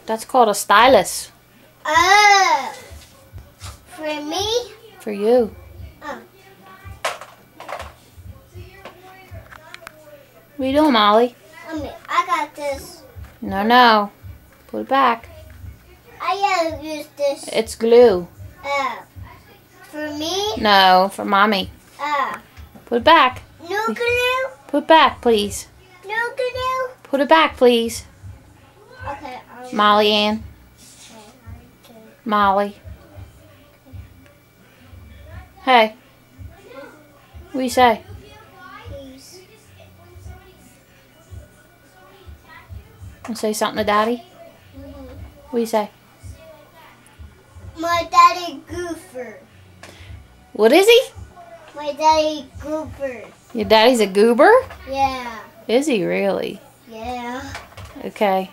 That's called a stylus. Oh. For me? For you. Oh. What are you doing, Molly? I got this. No. Put it back. I gotta use this. It's glue. For me? No, for Mommy. Put it back. No glue? Put it back, please. No glue? Put it back, please. Okay. Molly Ann. Molly. Hey. What do you say? Please. Want to say something to Daddy? What do you say? My daddy Goofer. What is he? My daddy Goofer. Your daddy's a goober? Yeah. Is he really? Yeah. Okay.